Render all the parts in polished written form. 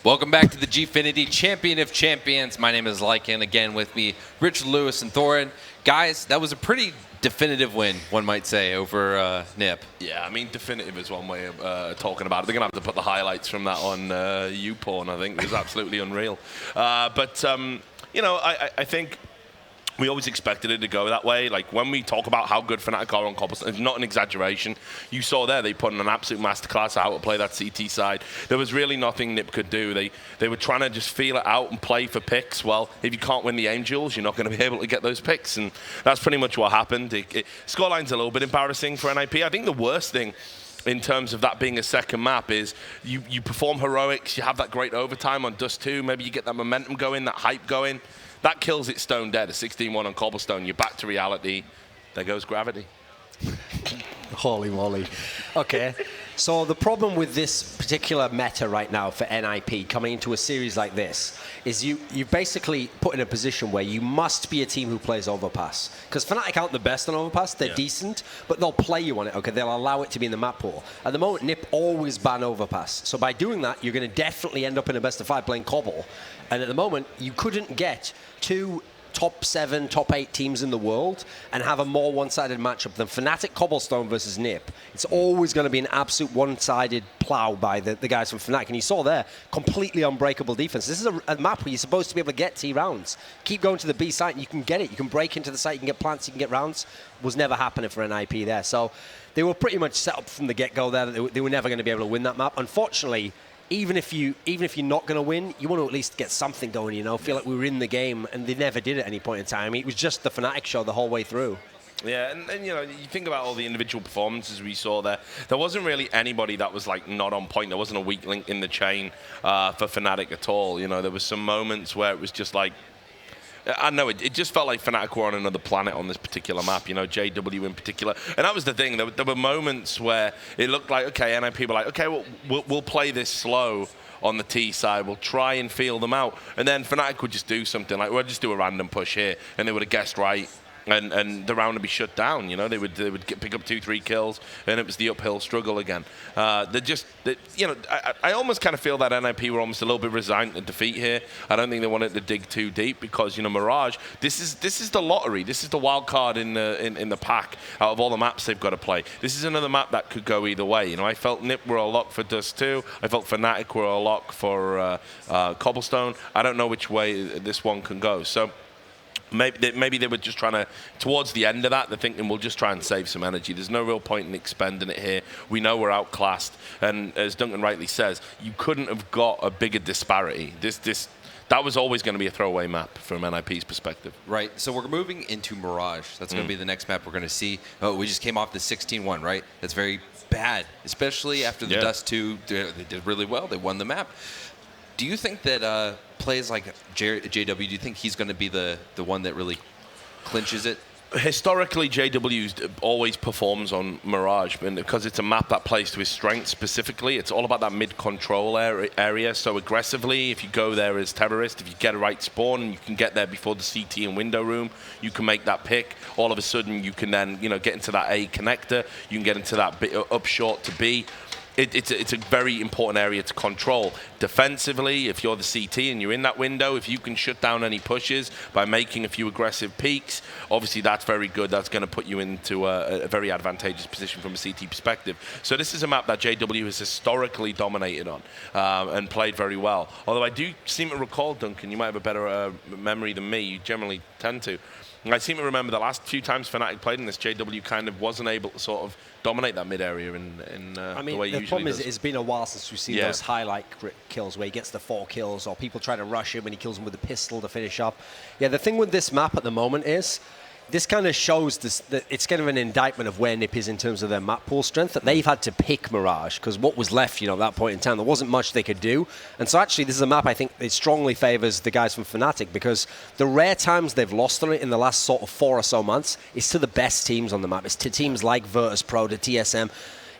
Welcome back to the Gfinity Champion of Champions. My name is Lycan. Again with me, Richard Lewis and Thorin. Guys, that was a pretty definitive win, one might say, over NiP. Yeah, I mean, definitive is one way of talking about it. They're going to have to put the highlights from that on YouPorn, I think. It was absolutely unreal. You know, I think we always expected it to go that way. Like, when we talk about how good Fnatic are on Cobblestone, it's not an exaggeration. You saw there, they put in an absolute masterclass of how to play that CT side. There was really nothing NiP could do. They were trying to just feel it out and play for picks. Well, if you can't win the aim duels, you're not going to be able to get those picks, and that's pretty much what happened. Scoreline's a little bit embarrassing for NiP. I think the worst thing in terms of that being a second map is you perform heroics, you have that great overtime on Dust 2, maybe you get that momentum going, that hype going. That kills it stone dead. A 16-1 on Cobblestone. You're back to reality. There goes gravity. Holy moly. Okay. So the problem with this particular meta right now for NiP coming into a series like this is you've basically put in a position where you must be a team who plays Overpass. Because Fnatic aren't the best on Overpass. They're decent, but they'll play you on it, okay? They'll allow it to be in the map pool. At the moment, NiP always ban Overpass. So by doing that, you're going to definitely end up in a best of 5 playing Cobble. And at the moment, you couldn't get two top 7, top 8 teams in the world and have a more one-sided matchup than Fnatic Cobblestone versus NiP. It's always going to be an absolute one-sided plow by the guys from Fnatic. And you saw there, completely unbreakable defense. This is a map where you're supposed to be able to get T rounds. Keep going to the B site and you can get it. You can break into the site, you can get plants, you can get rounds. Was never happening for NiP there. So they were pretty much set up from the get-go there that they were never going to be able to win that map. Unfortunately, even if you're not going to win, you want to at least get something going, you know, feel like we were in the game, and they never did at any point in time. I mean, it was just the Fnatic show the whole way through. Yeah, and you know, you think about all the individual performances we saw there. There wasn't really anybody that was like not on point. There wasn't a weak link in the chain for Fnatic at all. You know, there was some moments where it was just like, I know it just felt like Fnatic were on another planet on this particular map, you know, JW in particular. And that was the thing. There were moments where it looked like, okay, NiP were like, okay, well, we'll play this slow on the T side. We'll try and feel them out. And then Fnatic would just do something like, we'll just do a random push here. And they would have guessed right. And the round would be shut down, you know. They would pick up 2-3 kills, and it was the uphill struggle again. You know, I almost kind of feel that NiP were almost a little bit resigned to defeat here. I don't think they wanted to dig too deep because, you know, Mirage. This is the lottery. This is the wild card in the pack out of all the maps they've got to play. This is another map that could go either way. You know, I felt NiP were a lock for Dust 2. I felt Fnatic were a lock for Cobblestone. I don't know which way this one can go. So maybe they were just trying to, towards the end of that, they're thinking we'll just try and save some energy. There's no real point in expending it here. We know we're outclassed. And as Duncan rightly says, you couldn't have got a bigger disparity. That was always going to be a throwaway map from NiP's perspective. Right, so we're moving into Mirage. That's going to be the next map we're going to see. Oh, we just came off the 16-1, right? That's very bad, especially after the Dust 2. They did really well. They won the map. Do you think that plays like JW, do you think he's going to be the one that really clinches it? Historically, JW always performs on Mirage, and because it's a map that plays to his strengths specifically, it's all about that mid-control area. So aggressively, if you go there as terrorist, if you get a right spawn and you can get there before the CT and window room, you can make that pick. All of a sudden, you can then, you know, get into that A connector. You can get into that bit up short to B. It's a very important area to control. Defensively, if you're the CT and you're in that window, if you can shut down any pushes by making a few aggressive peaks, obviously that's very good. That's going to put you into a very advantageous position from a CT perspective. So this is a map that JW has historically dominated on and played very well. Although I do seem to recall, Duncan, you might have a better memory than me. You generally tend to. I seem to remember the last few times Fnatic played in this, JW kind of wasn't able to sort of dominate that mid area in I mean, the way he usually the problem does. is it's been a while since we've seen those highlight kills where he gets the 4 kills, or people try to rush him and he kills him with a pistol to finish up. Yeah, the thing with this map at the moment is this kind of shows that it's kind of an indictment of where NiP is in terms of their map pool strength, that they've had to pick Mirage, because what was left, you know, at that point in time, there wasn't much they could do. And so actually, this is a map I think it strongly favors the guys from Fnatic, because the rare times they've lost on it in the last sort of 4 or so months is to the best teams on the map. It's to teams like Virtus.pro, to TSM,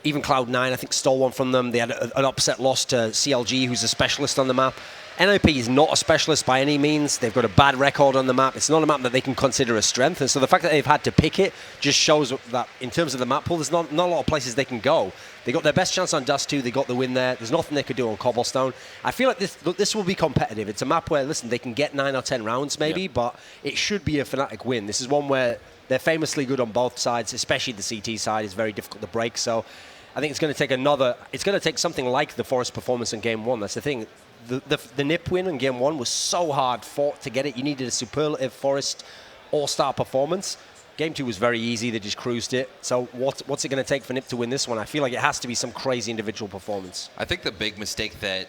even Cloud9, I think, stole one from them. They had an upset loss to CLG, who's a specialist on the map. NiP is not a specialist by any means. They've got a bad record on the map. It's not a map that they can consider a strength. And so the fact that they've had to pick it just shows that in terms of the map pool, there's not a lot of places they can go. They got their best chance on Dust 2. They got the win there. There's nothing they could do on Cobblestone. I feel like this will be competitive. It's a map where, listen, they can get 9 or 10 rounds maybe, but it should be a Fnatic win. This is one where they're famously good on both sides, especially the CT side is very difficult to break. So I think it's going to take something like the Forest performance in Game 1. That's the thing. The NiP win in Game 1 was so hard fought to get it. You needed a superlative Forest all-star performance. Game 2 was very easy. They just cruised it. So what's it going to take for NiP to win this one? I feel like it has to be some crazy individual performance. I think the big mistake that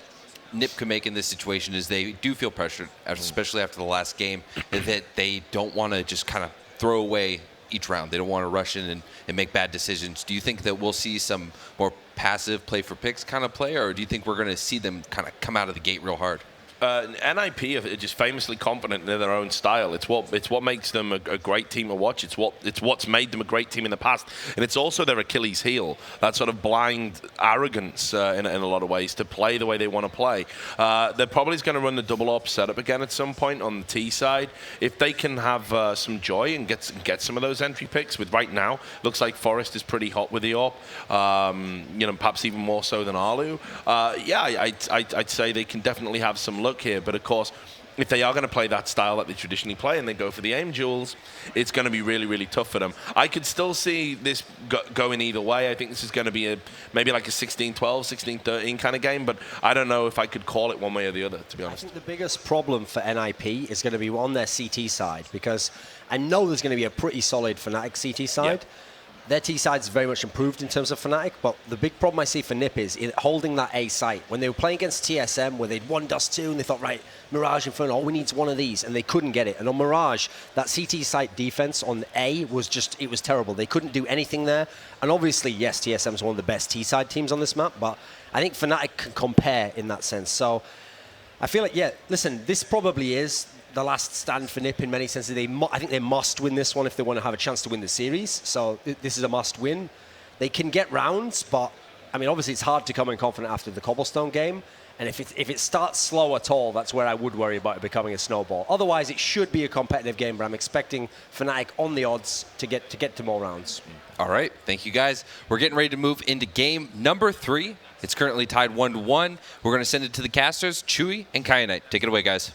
NiP can make in this situation is they do feel pressured, especially after the last game, that they don't want to just kind of throw away each round. They don't want to rush in and make bad decisions. Do you think that we'll see some more passive play for picks kind of play, or do you think we're going to see them kind of come out of the gate real hard? NiP are just famously confident in their own style. It's what makes them a great team to watch. It's what's made them a great team in the past, and it's also their Achilles heel. That sort of blind arrogance in a lot of ways to play the way they want to play. They're probably going to run the double AWP setup again at some point on the T side. If they can have some joy and get some of those entry picks, with right now looks like Forest is pretty hot with the AWP. Perhaps even more so than Arlu. I'd say they can definitely have some look here, but of course, if they are going to play that style that they traditionally play and they go for the aim duels, it's going to be really, really tough for them. I could still see this going either way. I think this is going to be maybe like a 16-12, 16-13 kind of game, but I don't know if I could call it one way or the other, to be honest. I think the biggest problem for NiP is going to be on their CT side, because I know there's going to be a pretty solid Fnatic CT side. Yeah. Their T side's very much improved in terms of Fnatic, but the big problem I see for NiP is in holding that A site. When they were playing against TSM, where they'd won Dust 2, and they thought, right, Mirage and Inferno, all we need is one of these, and they couldn't get it. And on Mirage, that CT site defense on A was it was terrible. They couldn't do anything there. And obviously, yes, TSM's one of the best T side teams on this map, but I think Fnatic can compare in that sense. So I feel like, yeah, listen, this probably is the last stand for NiP in many senses. I think they must win this one if they want to have a chance to win the series. So this is a must win. They can get rounds, but I mean, obviously it's hard to come in confident after the Cobblestone game. And if it starts slow at all, that's where I would worry about it becoming a snowball. Otherwise, it should be a competitive game, but I'm expecting Fnatic on the odds to get to more rounds. All right, thank you guys. We're getting ready to move into game number 3. It's currently tied 1-1. We're going to send it to the casters, Chewy and Kyanite. Take it away, guys.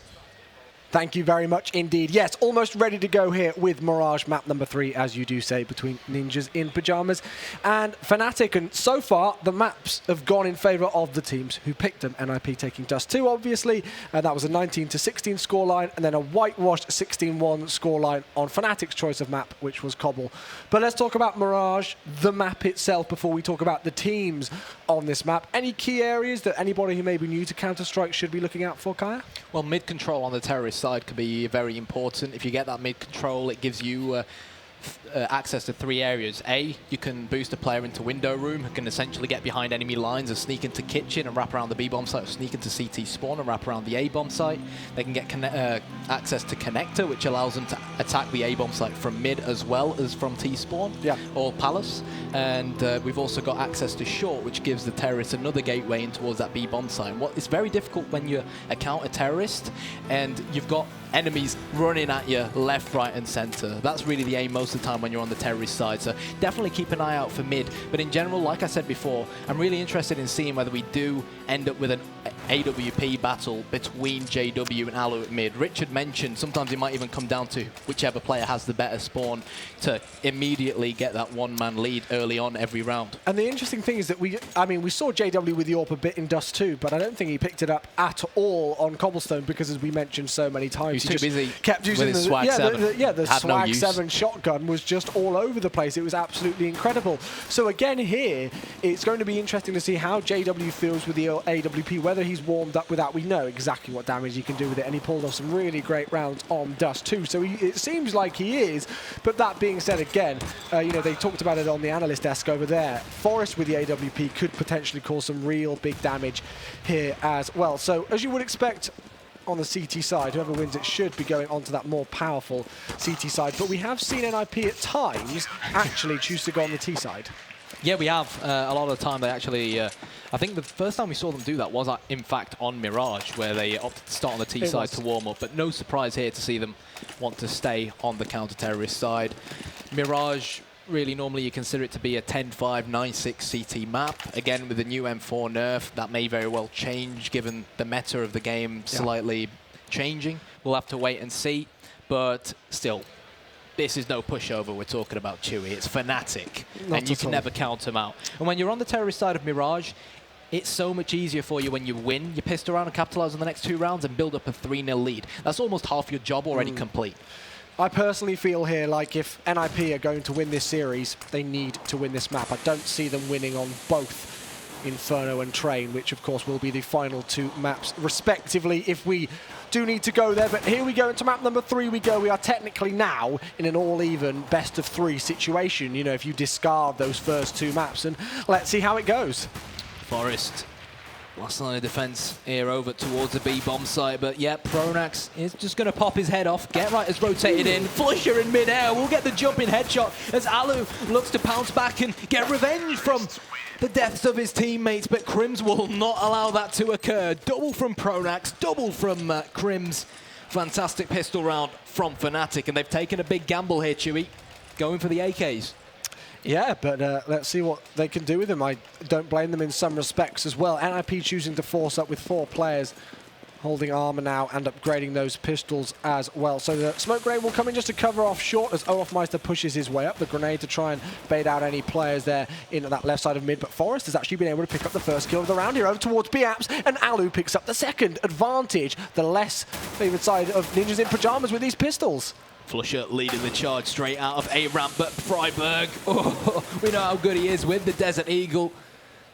Thank you very much indeed. Yes, almost ready to go here with Mirage map number 3, as you do say, between ninjas in pajamas and Fnatic. And so far, the maps have gone in favor of the teams who picked them. NiP taking Dust 2, obviously. That was a 19-16 scoreline, and then a whitewashed 16-1 scoreline on Fnatic's choice of map, which was Cobble. But let's talk about Mirage, the map itself, before we talk about the teams on this map. Any key areas that anybody who may be new to Counter-Strike should be looking out for, Kaya? Well, mid-control on the terrorist side could be very important. If you get that mid-control, it gives you access to 3 areas. A, you can boost a player into window room, who can essentially get behind enemy lines and sneak into kitchen and wrap around the B-bomb site, or sneak into CT spawn and wrap around the A-bomb site. They can get access to connector, which allows them to attack the A-bomb site from mid as well as from T-spawn or palace. And we've also got access to short, which gives the terrorists another gateway in towards that B-bomb site. It's very difficult when you're a counter-terrorist and you've got enemies running at you left, right, and center. That's really the aim most of the time when you're on the terrorist side. So definitely keep an eye out for mid. But in general, like I said before, I'm really interested in seeing whether we do end up with an AWP battle between JW and Alu at mid. Richard mentioned sometimes it might even come down to whichever player has the better spawn to immediately get that one-man lead early on every round. And the interesting thing is that we saw JW with the AWP a bit in Dust 2, but I don't think he picked it up at all on Cobblestone because, as we mentioned so many times, he too busy kept using with his Swag 7. The Swag 7 shotgun was just all over the place. It was absolutely incredible. So again here, it's going to be interesting to see how JW feels with the AWP, whether he's warmed up with that. We know exactly what damage he can do with it, and he pulled off some really great rounds on Dust 2. So it seems like he is. But that being said, again, they talked about it on the analyst desk over there. Forest with the AWP could potentially cause some real big damage here as well. So as you would expect, on the CT side, whoever wins it should be going onto that more powerful CT side. But we have seen NiP at times actually choose to go on the T side. Yeah, we have. A lot of the time they actually I think the first time we saw them do that was, in fact, on Mirage, where they opted to start on the T side to warm up. But no surprise here to see them want to stay on the counter-terrorist side. Mirage, really, normally you consider it to be a 10-5, 9-6 CT map. Again, with the new M4 nerf, that may very well change, given the meta of the game slightly changing. We'll have to wait and see. But still, this is no pushover we're talking about, Chewy. It's Fnatic, and you can never count them out. And when you're on the terrorist side of Mirage, it's so much easier for you when you win. You pissed around and capitalize on the next 2 rounds and build up a 3-0 lead. That's almost half your job already complete. I personally feel here like if NiP are going to win this series, they need to win this map. I don't see them winning on both Inferno and Train, which of course will be the final 2 maps respectively if we do need to go there. But here we go into map number 3 we go. We are technically now in an all-even best-of-3 situation, you know, if you discard those first 2 maps. And let's see how it goes. Forest, last line of defense here over towards the B-bomb site, but yeah, Pronax is just going to pop his head off. Get Right has rotated in. Flusher in mid-air will get the jumping headshot as Alu looks to pounce back and get revenge from the deaths of his teammates, but Crims will not allow that to occur. Double from Pronax, double from Crims. Fantastic pistol round from Fnatic, and they've taken a big gamble here, Chewy, going for the AKs. Yeah, but let's see what they can do with them. I don't blame them in some respects as well. NiP choosing to force up with 4 players, holding armor now and upgrading those pistols as well. So the smoke grenade will come in just to cover off short as Olofmeister pushes his way up. The grenade to try and bait out any players there in that left side of mid. But Forest has actually been able to pick up the first kill of the round here over towards B-Apps, and Alu picks up the second. Advantage, the less favoured side of Ninjas in Pyjamas with these pistols. Flusher leading the charge straight out of A-Ramp, but Freiburg, we know how good he is with the Desert Eagle.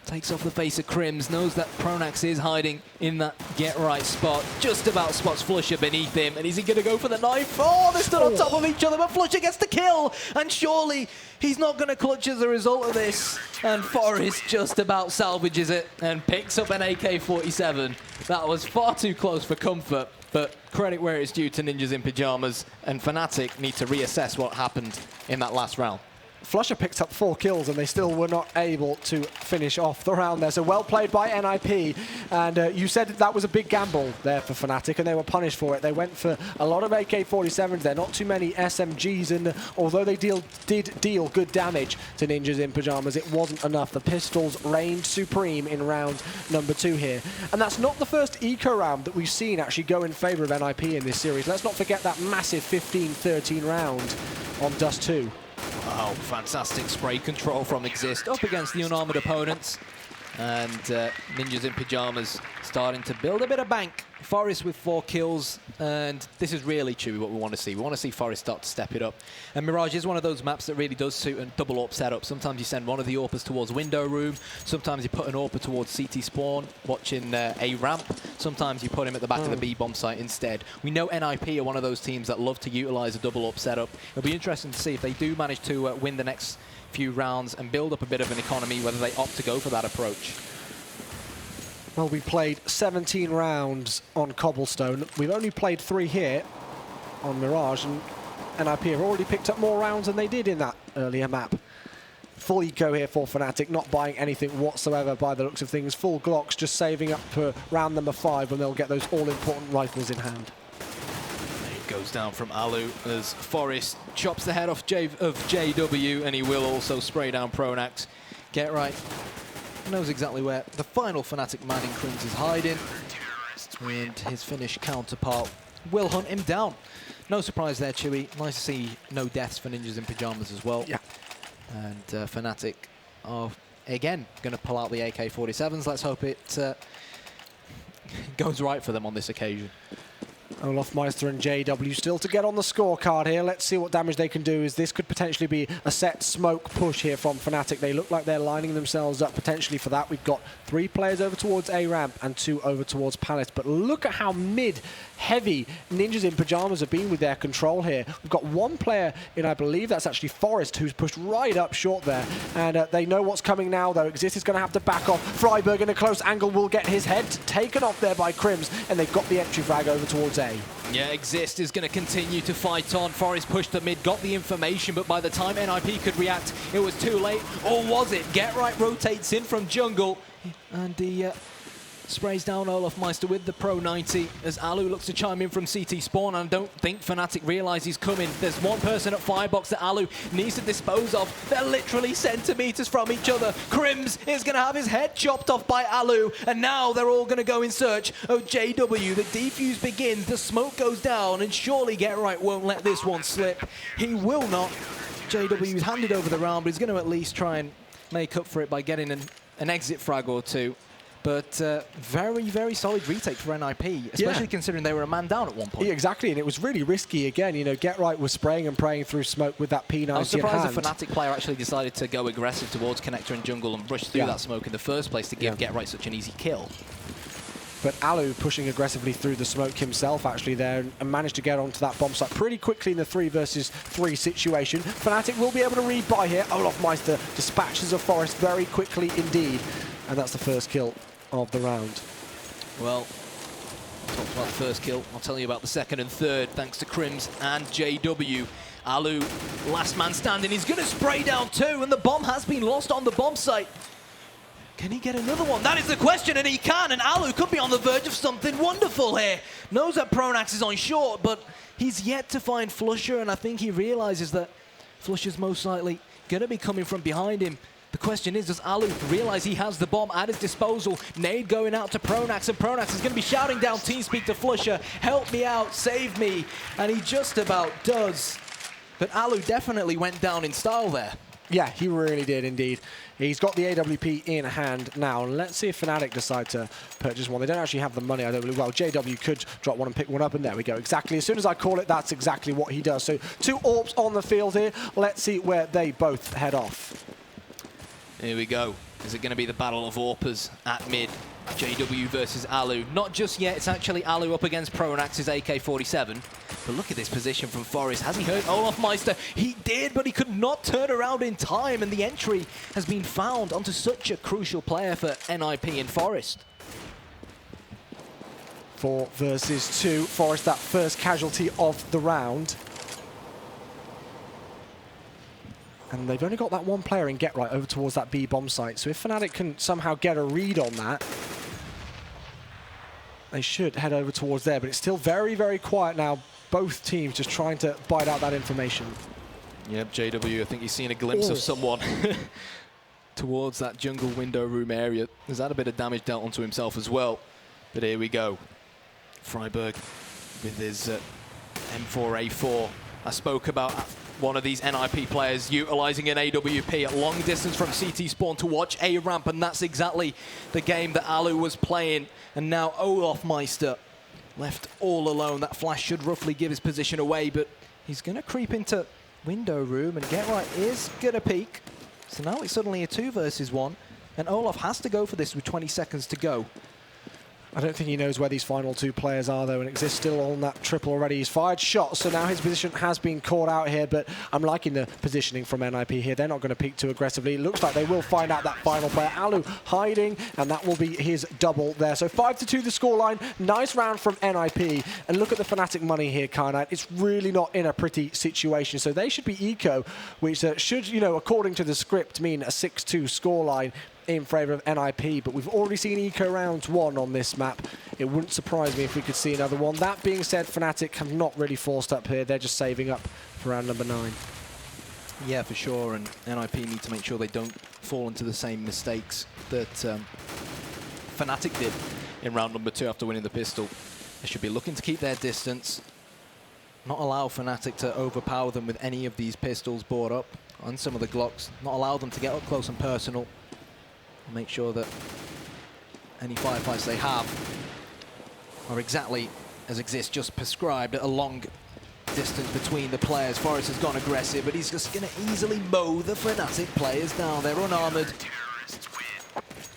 Takes off the face of Crims, knows that Pronax is hiding in that Get Right spot. Just about spots Flusher beneath him, and is he going to go for the knife? Oh, they're still on top of each other, but Flusher gets the kill, and surely he's not going to clutch as a result of this. And Forest just about salvages it and picks up an AK-47. That was far too close for comfort, but credit where it's due to Ninjas in Pyjamas, and Fnatic need to reassess what happened in that last round. Flusher picked up 4 kills and they still were not able to finish off the round there. So well played by NiP. And you said that was a big gamble there for Fnatic, and they were punished for it. They went for a lot of AK-47s there, not too many SMGs. And although they did deal good damage to Ninjas in Pyjamas, it wasn't enough. The pistols reigned supreme in round number 2 here. And that's not the first eco round that we've seen actually go in favor of NiP in this series. Let's not forget that massive 15-13 round on Dust 2. Wow, fantastic spray control from Exist up against the unarmored opponents. And Ninjas in Pyjamas starting to build a bit of bank. Forest with 4 kills, and this is really, Chewy, what we want to see. We want to see Forest start to step it up. And Mirage is one of those maps that really does suit a double AWP setup. Sometimes you send one of the AWPers towards window room. Sometimes you put an AWPer towards CT spawn, watching a ramp. Sometimes you put him at the back of the B-bomb site instead. We know NiP are one of those teams that love to utilize a double AWP setup. It'll be interesting to see if they do manage to win the next few rounds and build up a bit of an economy, whether they opt to go for that approach. Well, we played 17 rounds on Cobblestone. We've only played 3 here on Mirage, and NiP have already picked up more rounds than they did in that earlier map. Full eco here for Fnatic, not buying anything whatsoever by the looks of things. Full Glocks, just saving up for round number 5 when they'll get those all-important rifles in hand. It goes down from Alu as Forest chops the head off of JW, and he will also spray down Pronax. Get Right knows exactly where the final Fnatic man in Crims is hiding, and his Finnish counterpart will hunt him down. No surprise there, Chewy. Nice to see no deaths for Ninjas in Pyjamas as well. Yeah. And Fnatic are, again, going to pull out the AK-47s. Let's hope it goes right for them on this occasion. Olofmeister and JW still to get on the scorecard here. Let's see what damage they can do, as this could potentially be a set smoke push here from Fnatic. They look like they're lining themselves up potentially for that. We've got 3 players over towards A-Ramp and 2 over towards Palace. But look at how mid-heavy Ninjas in Pyjamas have been with their control here. We've got 1 player in, I believe that's actually Forest, who's pushed right up short there. And they know what's coming now, though. Exist is going to have to back off. Freiburg in a close angle will get his head taken off there by Crims, and they've got the entry frag over towards A. Yeah, Exist is going to continue to fight on. Forest pushed the mid, got the information, but by the time NiP could react, it was too late. Or was it? Get Right rotates in from jungle. And he sprays down Olofmeister with the Pro 90 as Alu looks to chime in from CT spawn. And I don't think Fnatic realise he's coming. There's one person at Firebox that Alu needs to dispose of. They're literally centimetres from each other. Crims is going to have his head chopped off by Alu. And now they're all going to go in search of JW. The defuse begins, the smoke goes down, and surely Get Right won't let this one slip. He will not. JW's handed over the round, but he's going to at least try and make up for it by getting an exit frag or two. But very, very solid retake for NiP, especially considering they were a man down at one point. Yeah, exactly, and it was really risky again. You know, Get Right was spraying and praying through smoke with that P90 I was surprised in hand. the Fnatic player actually decided to go aggressive towards Connector and Jungle and rush through that smoke in the first place to give Get Right such an easy kill. But Alu pushing aggressively through the smoke himself actually there and managed to get onto that bomb site pretty quickly in the 3 versus 3 situation. Fnatic will be able to read by here. Olofmeister dispatches of Forest very quickly indeed. And that's the first kill of the round. Well, talked about the first kill. I'll tell you about the second and third, thanks to Crims and JW. Alu, last man standing. He's going to spray down 2, and the bomb has been lost on the bomb site. Can he get another one? That is the question, and he can, and Alu could be on the verge of something wonderful here. Knows that Pronax is on short, but he's yet to find Flusher, and I think he realizes that Flusher's most likely going to be coming from behind him. The question is, does Alu realize he has the bomb at his disposal? Nade going out to Pronax, and Pronax is going to be shouting down TeamSpeak to Flusher, help me out, save me, and he just about does. But Alu definitely went down in style there. Yeah, he really did indeed. He's got the AWP in hand now. Let's see if Fnatic decide to purchase one. They don't actually have the money, I don't believe. Well, JW could drop one and pick one up, and there we go. Exactly. As soon as I call it, that's exactly what he does. So 2 AWPs on the field here. Let's see where they both head off. Here we go. Is it going to be the battle of AWPers at mid? JW versus Alu. Not just yet, it's actually Alu up against Pronax's AK-47. But look at this position from Forest. Has he heard Olofmeister? He did, but he could not turn around in time, and the entry has been found onto such a crucial player for NiP in Forest. 4 versus 2. Forest, that first casualty of the round. And they've only got that one player in Get Right over towards that B bomb site. So if Fnatic can somehow get a read on that, they should head over towards there. But it's still very, very quiet now. Both teams just trying to bite out that information. Yep, JW, I think he's seen a glimpse of someone towards that jungle window room area. There's had a bit of damage dealt onto himself as well. But here we go. Freiburg with his M4A4. I spoke about one of these NiP players utilizing an AWP at long distance from CT spawn to watch A ramp, and that's exactly the game that Alu was playing. And now Olofmeister left all alone. That flash should roughly give his position away, but he's going to creep into window room, and Get Right is going to peek. So now it's suddenly a 2 versus 1, and Olof has to go for this with 20 seconds to go. I don't think he knows where these final 2 players are, though, and Exist still on that triple already. He's fired shots, so now his position has been caught out here, but I'm liking the positioning from NiP here. They're not going to peek too aggressively. It looks like they will find out that final player. Alu hiding, and that will be his double there. So 5-2 the scoreline. Nice round from NiP. And look at the Fnatic money here, Karnite. It's really not in a pretty situation. So they should be eco, which should, you know, according to the script, mean a 6-2 scoreline in favour of NiP, but we've already seen Eco round 1 on this map. It wouldn't surprise me if we could see another one. That being said, Fnatic have not really forced up here. They're just saving up for round number 9. Yeah, for sure, and NiP need to make sure they don't fall into the same mistakes that Fnatic did in round number 2 after winning the pistol. They should be looking to keep their distance, not allow Fnatic to overpower them with any of these pistols brought up on some of the Glocks, not allow them to get up close and personal. Make sure that any firefights they have are exactly as Exist just prescribed, at a long distance between the players. Forest has gone aggressive, but he's just going to easily mow the Fnatic players down. They're unarmored,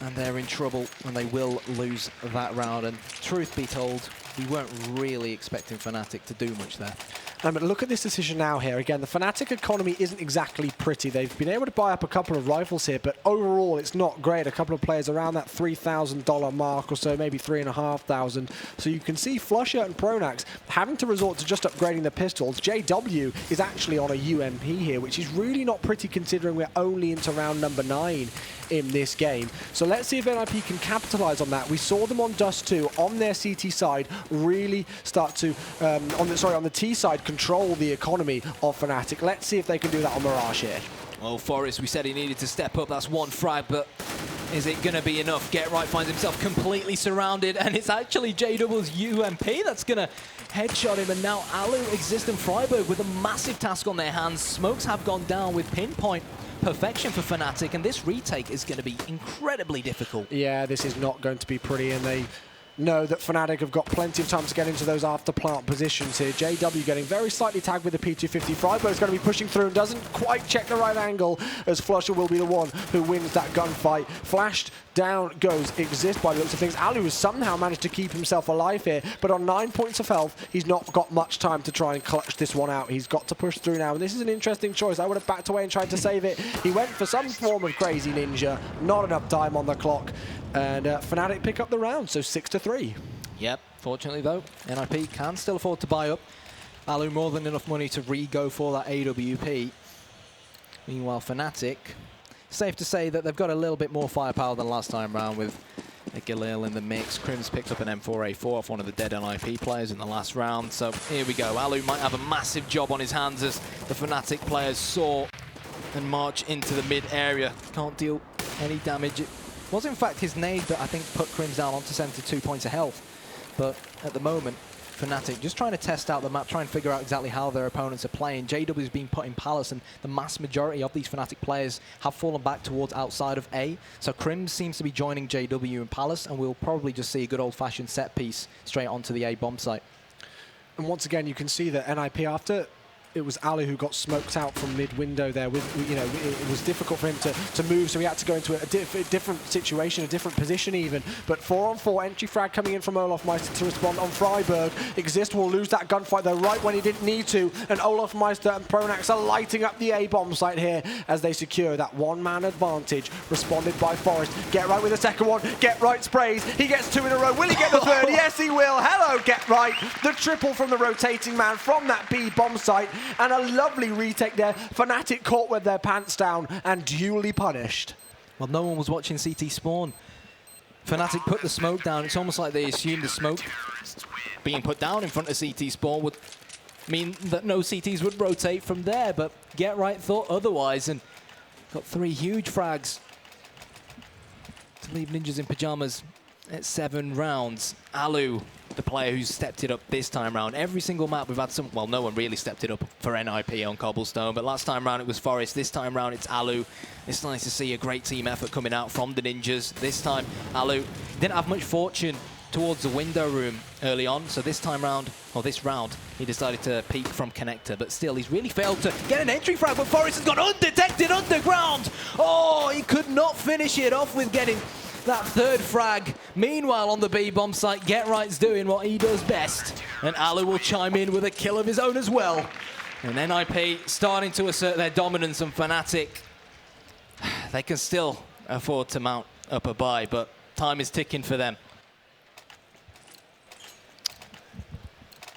and they're in trouble, and they will lose that round. And truth be told, we weren't really expecting Fnatic to do much there. But look at this decision now here. Again, the Fnatic economy isn't exactly pretty. They've been able to buy up a couple of rifles here, but overall it's not great. A couple of players around that $3,000 mark or so, maybe $3,500. So you can see Flusher and Pronax having to resort to just upgrading the pistols. JW is actually on a UMP here, which is really not pretty considering we're only into round number 9 in this game. So let's see if NiP can capitalize on that. We saw them on Dust 2 on their CT side really start to, on the T side, control the economy of Fnatic. Let's see if they can do that on Mirage here. Well, Forest, we said he needed to step up. That's one frag, but is it going to be enough? Get Right finds himself completely surrounded, and it's actually JW's UMP that's going to headshot him. And now Alu, Exist, and Freiburg with a massive task on their hands. Smokes have gone down with pinpoint perfection for Fnatic, and this retake is going to be incredibly difficult. Yeah, this is not going to be pretty, and they know that Fnatic have got plenty of time to get into those after plant positions here. JW getting very slightly tagged with the P250. Freiburg's going to be pushing through and doesn't quite check the right angle, as Flusher will be the one who wins that gunfight. Flashed down goes Exist by the looks of things. Alu has somehow managed to keep himself alive here, but on 9 points of health, he's not got much time to try and clutch this one out. He's got to push through now, and this is an interesting choice. I would have backed away and tried to save it. He went for some form of crazy ninja, not enough time on the clock, and Fnatic pick up the round, so 6-3. Yep, fortunately though, NiP can still afford to buy up. Alu more than enough money to re-go for that AWP. Meanwhile, Fnatic, safe to say that they've got a little bit more firepower than last time round with a Galil in the mix. Crim's picked up an M4A4 off one of the dead NiP players in the last round. So here we go. Alu might have a massive job on his hands as the Fnatic players soar and march into the mid area. Can't deal any damage. It was in fact his nade that I think put Crims down onto 72 points of health. But at the moment, Fnatic just trying to test out the map, trying to figure out exactly how their opponents are playing. JW's been put in Palace, and the mass majority of these Fnatic players have fallen back towards outside of A. So Crims seems to be joining JW in Palace, and we'll probably just see a good old-fashioned set piece straight onto the A bomb site. And once again, you can see that NiP, after it was Alu who got smoked out from mid-window there. With, you know, it was difficult for him to move, so he had to go into a different situation, a different position even. But 4-on-4 entry frag coming in from Olofmeister to respond on Freiburg. Exist will lose that gunfight though right when he didn't need to, and Olofmeister and Pronax are lighting up the A-bomb site here as they secure that one-man advantage. Responded by Forest. Get Right with the second one. Get Right sprays. He gets 2 in a row. Will he get the third? Yes, he will. Hello, Get Right. The triple from the rotating man from that B bomb site. And a lovely retake there. Fnatic caught with their pants down and duly punished. Well, no one was watching CT spawn. Fnatic put the smoke down. It's almost like they assumed the smoke being put down in front of CT spawn would mean that no CTs would rotate from there, but Get Right thought otherwise and got 3 huge frags to leave Ninjas in Pyjamas at 7 rounds. Alu, the player who's stepped it up this time round. Every single map we've had some, well, no one really stepped it up for NiP on Cobblestone, but last time round it was Forest. This time round it's Alu. It's nice to see a great team effort coming out from the Ninjas. This time Alu didn't have much fortune towards the window room early on, so this time round, or this round, he decided to peek from connector, but still he's really failed to get an entry frag, but Forest has gone undetected underground. Oh, he could not finish it off with getting that 3rd frag. Meanwhile, on the B bomb site, Get Right's doing what he does best, and Alu will chime in with a kill of his own as well. And NiP starting to assert their dominance on Fnatic. They can still afford to mount up a buy, but time is ticking for them.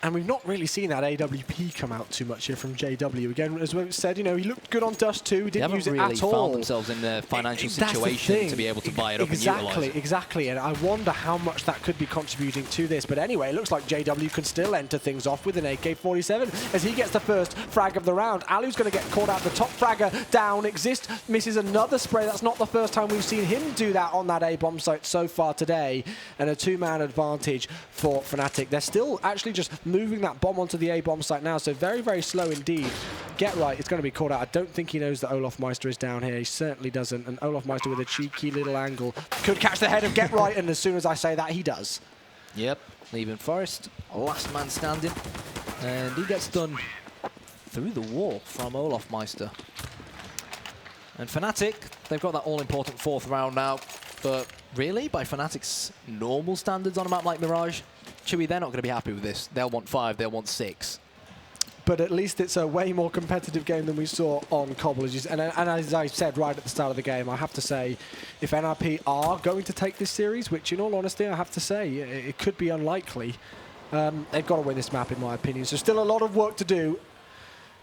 And we've not really seen that AWP come out too much here from JW. Again, as we said, you know, he looked good on Dust 2, didn't use it at all. They haven't really found themselves in the financial situation to be able to buy it up and utilize it. Exactly, and I wonder how much that could be contributing to this. But anyway, it looks like JW can still enter things off with an AK-47 as he gets the first frag of the round. Alu's going to get caught out. The top fragger down. Exist misses another spray. That's not the first time we've seen him do that on that A-bomb site so far today. And a 2-man advantage for Fnatic. They're still actually just moving that bomb onto the A-bomb site now, so very, very slow indeed. Get Right is going to be caught out. I don't think he knows that Olofmeister is down here. He certainly doesn't. And Olofmeister with a cheeky little angle could catch the head of Get Right, and as soon as I say that, he does. Yep, leaving Forest, last man standing, and he gets done through the wall from Olofmeister. And Fnatic, they've got that all-important 4th round now, but really, by Fnatic's normal standards on a map like Mirage, Chewy, they're not going to be happy with this. They'll want 5, they'll want 6. but at least it's a way more competitive game than we saw on Cobble. And as I said right at the start of the game, I have to say, if NiP are going to take this series, which in all honesty, I have to say, it could be unlikely, they've got to win this map, in my opinion. So still a lot of work to do.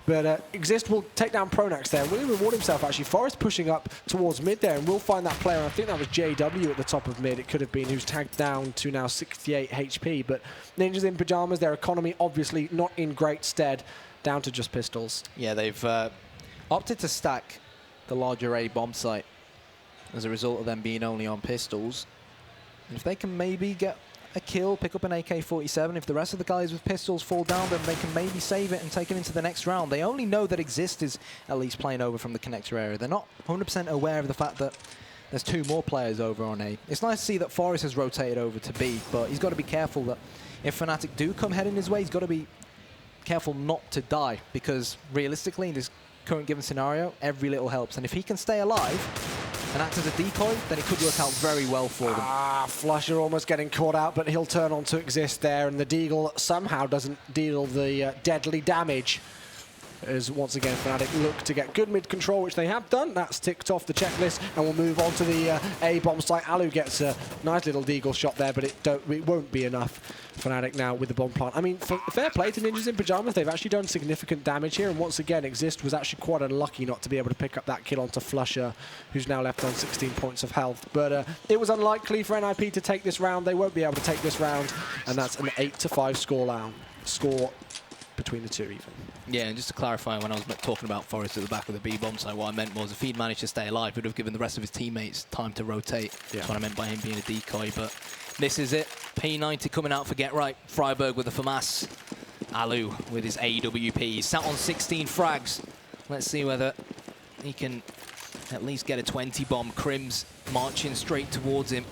But Exist will take down Pronax there. Will he reward himself, actually? Forest pushing up towards mid there, and we'll find that player. I think that was JW at the top of mid, it could have been, who's tagged down to now 68 HP. But Ninjas in Pyjamas, their economy obviously not in great stead, down to just pistols. Yeah, they've opted to stack the large array bomb site as a result of them being only on pistols. And if they can maybe get a kill, pick up an AK-47. If the rest of the guys with pistols fall down, then they can maybe save it and take it into the next round. They only know that Exist is at least playing over from the connector area. They're not 100% aware of the fact that there's 2 more players over on A. It's nice to see that Forest has rotated over to B, but he's got to be careful that if Fnatic do come heading his way, he's got to be careful not to die, because realistically, in this current given scenario, every little helps. And if he can stay alive and act as a decoy, then it could work out very well for them. Flusher almost getting caught out, but he'll turn on to Exist there, and the Deagle somehow doesn't deal the deadly damage. As once again Fnatic look to get good mid control, which they have done. That's ticked off the checklist, and we'll move on to the A bomb site. Alu gets a nice little Deagle shot there, but it won't be enough. Fnatic now with the bomb plant. I mean, fair play to Ninjas in Pyjamas. They've actually done significant damage here, and once again, Exist was actually quite unlucky not to be able to pick up that kill onto Flusher, who's now left on 16 points of health. But it was unlikely for NiP to take this round. They won't be able to take this round, and that's an 8-5 score between the two even. Yeah, and just to clarify, when I was talking about Forest at the back of the B bomb site, what I meant was if he'd managed to stay alive, it would have given the rest of his teammates time to rotate. Yeah. That's what I meant by him being a decoy. But this is it. P90 coming out for Get Right. Freiburg with the FAMAS. Alu with his AWP. He's sat on 16 frags. Let's see whether he can at least get a 20 bomb. Crims marching straight towards him.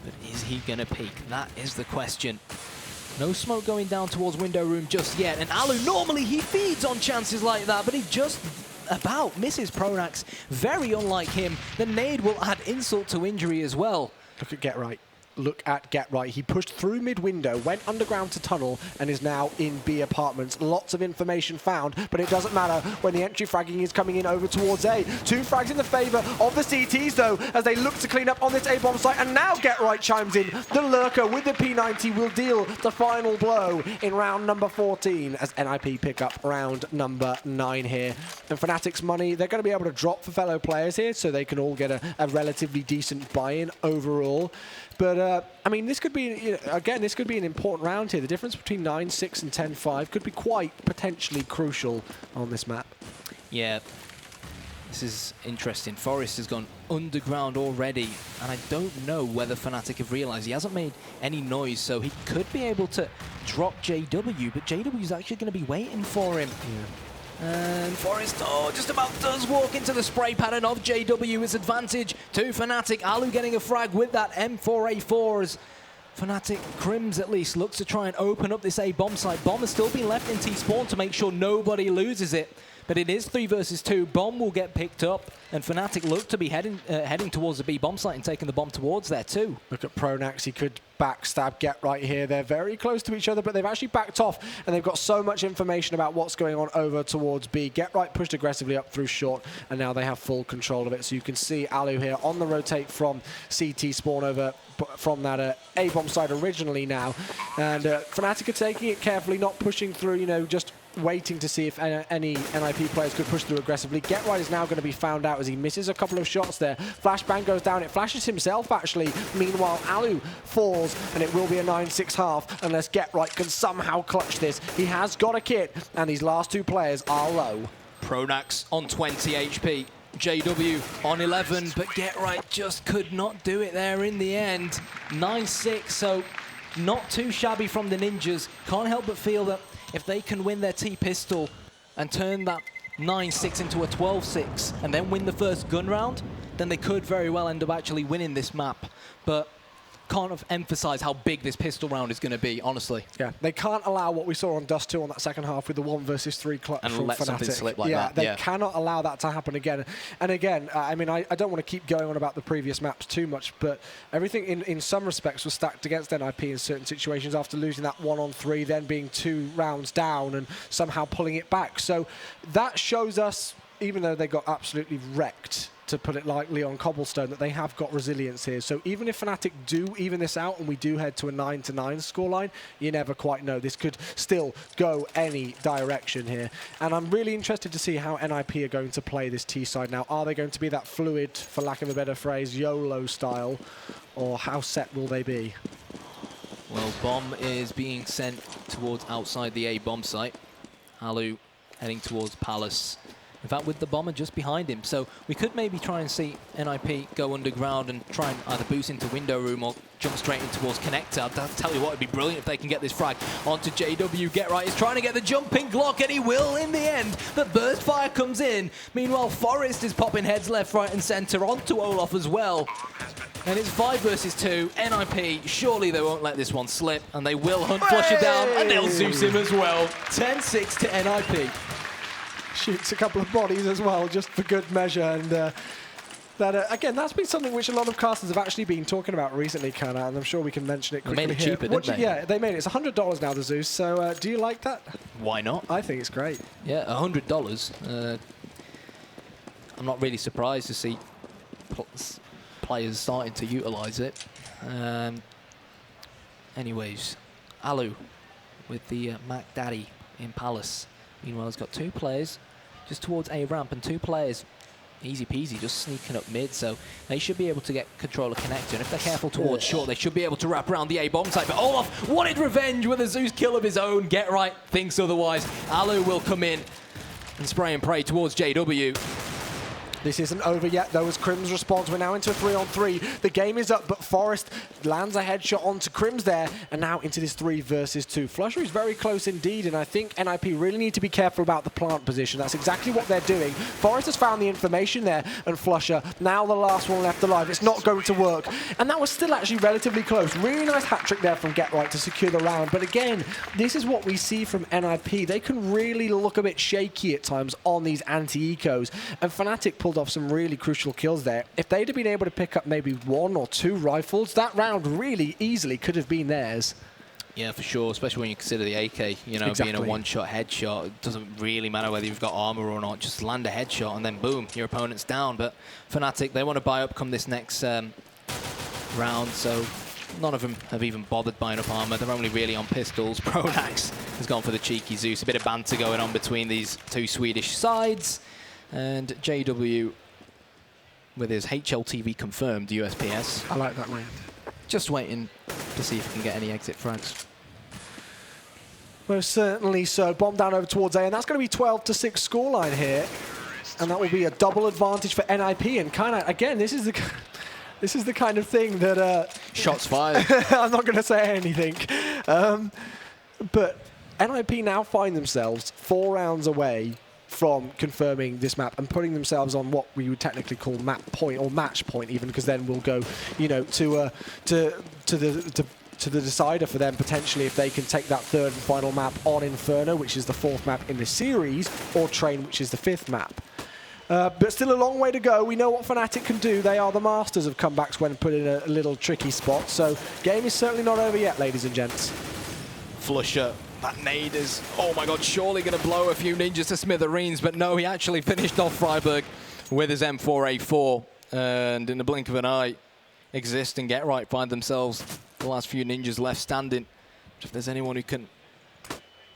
But is he going to peek? That is the question. No smoke going down towards window room just yet. And Alu, normally he feeds on chances like that, but he just about misses Pronax. Very unlike him. The nade will add insult to injury as well. Look at Get Right. Look at Get Right. He pushed through mid-window, went underground to tunnel, and is now in B apartments. Lots of information found, but it doesn't matter when the entry fragging is coming in over towards A. 2 frags in the favor of the CTs, though, as they look to clean up on this A-bomb site, and now Get Right chimes in. The Lurker with the P90 will deal the final blow in round number 14, as NiP pick up round number 9 here. And Fnatic's money, they're going to be able to drop for fellow players here, so they can all get a relatively decent buy-in overall. But, I mean, this could be, again, this could be an important round here. The difference between 9-6 and 10-5 could be quite potentially crucial on this map. Yeah, this is interesting. Forest has gone underground already, and I don't know whether Fnatic have realized he hasn't made any noise, so he could be able to drop JW, but JW is actually going to be waiting for him. Yeah. And Forest, just about does walk into the spray pattern of JW. His advantage to Fnatic. Alu getting a frag with that M4A4 as Fnatic, Crims at least, looks to try and open up this A bomb site. Bomb has still been left in T-spawn to make sure nobody loses it. But it is 3 versus 2. Bomb will get picked up, and Fnatic look to be heading towards the B bomb site and taking the bomb towards there too. Look at Pronax. He could backstab Get Right here. They're very close to each other, but they've actually backed off, and they've got so much information about what's going on over towards B. Get Right pushed aggressively up through short, and now they have full control of it. So you can see Alu here on the rotate from CT spawn over from that A bomb site originally now, and Fnatic are taking it carefully, not pushing through, just waiting to see if any NiP players could push through aggressively. Get Right is now going to be found out as he misses a couple of shots there. Flashbang goes down. It flashes himself, actually. Meanwhile, Alu falls, and it will be a 9-6 half unless Get Right can somehow clutch this. He has got a kit, and these last 2 players are low. Pronax on 20 HP. JW on 11, but Get Right just could not do it there in the end. 9-6, so not too shabby from the Ninjas. Can't help but feel that if they can win their T-pistol and turn that 9-6 into a 12-6 and then win the first gun round, then they could very well end up actually winning this map. But can't emphasize how big this pistol round is going to be, honestly. Yeah, they can't allow what we saw on Dust 2 on that second half with the 1 versus 3 clutch And from let Fnatic. something slip like yeah, that. They cannot allow that to happen again. And again, I mean, I don't want to keep going on about the previous maps too much, but everything in some respects was stacked against NiP in certain situations after losing that 1-on-3, then being 2 rounds down and somehow pulling it back. So that shows us, even though they got absolutely wrecked, to put it lightly, on cobblestone, that they have got resilience here. So even if Fnatic do even this out and we do head to a 9-9 scoreline, you never quite know. This could still go any direction here. And I'm really interested to see how NiP are going to play this T side now. Are they going to be that fluid, for lack of a better phrase, YOLO style, or how set will they be? Well, bomb is being sent towards outside the A bomb site. Alu heading towards Palace. In fact, with the bomber just behind him. So we could maybe try and see NiP go underground and try and either boost into window room or jump straight in towards connector. I'll tell you what, it'd be brilliant if they can get this frag onto JW. Get right is trying to get the jumping Glock, and he will in the end. The burst fire comes in. Meanwhile, Forest is popping heads left, right, and center onto Olaf as well. And it's 5 versus 2. NiP, surely they won't let this one slip, and they will hunt Flusher down, and they'll Zeus him as well. 10-6 to NiP. Shoots a couple of bodies as well, just for good measure. And again, that's been something which a lot of casters have actually been talking about recently, Kana, and I'm sure we can mention it quickly. They made it here. cheaper, didn't they? Yeah, they made it. It's $100 now, the Zeus. So do you like that? Why not? I think it's great. Yeah, $100. I'm not really surprised to see players starting to utilize it. Anyways, Alu with the Mac Daddy in Palace. Meanwhile, he's got 2 players just towards A ramp, and 2 players easy peasy just sneaking up mid, so they should be able to get control of connector, and if they're careful towards short, they should be able to wrap around the A bomb site. But Olaf wanted revenge with a Zeus kill of his own. Get right thinks otherwise. Alu will come in and spray and pray towards JW. This isn't over yet, though, as Crim's response. We're now into a 3-on-3. The game is up, but Forest lands a headshot onto Crim's there, and now into this 3 versus 2. Flusher is very close indeed, and I think NiP really need to be careful about the plant position. That's exactly what they're doing. Forest has found the information there, and Flusher, now the last one left alive. It's not going to work. And that was still actually relatively close. Really nice hat-trick there from Get Right to secure the round. But again, this is what we see from NiP. They can really look a bit shaky at times on these anti-ecos, and Fnatic pulled off some really crucial kills there. If they'd have been able to pick up maybe 1 or 2 rifles, that round really easily could have been theirs. Yeah, for sure, especially when you consider the AK, you know, being a one-shot headshot. It doesn't really matter whether you've got armor or not, just land a headshot and then boom, your opponent's down. But Fnatic, they want to buy up come this next round, so none of them have even bothered buying up armor. They're only really on pistols. Pronax has gone for the cheeky Zeus. A bit of banter going on between these 2 Swedish sides. And JW with his HLTV confirmed USPS. I like that, man. Just waiting to see if he can get any exit frags. Most certainly so. Bomb down over towards A, and that's going to be 12-6 scoreline here. And that will be a double advantage for NiP. And kind of, again, this is the kind of thing that... Shots fired. I'm not going to say anything. But NiP now find themselves 4 rounds away from confirming this map and putting themselves on what we would technically call map point or match point, even, because then we'll go, you know, to the decider for them potentially if they can take that 3rd and final map on Inferno, which is the 4th map in the series, or Train, which is the 5th map. But still a long way to go. We know what Fnatic can do. They are the masters of comebacks when put in a little tricky spot. So game is certainly not over yet, ladies and gents. Flusher. That nade is, oh my god, surely going to blow a few ninjas to smithereens, but no, he actually finished off Freiburg with his M4A4, and in the blink of an eye, Exist and Get Right find themselves the last few ninjas left standing. If there's anyone who can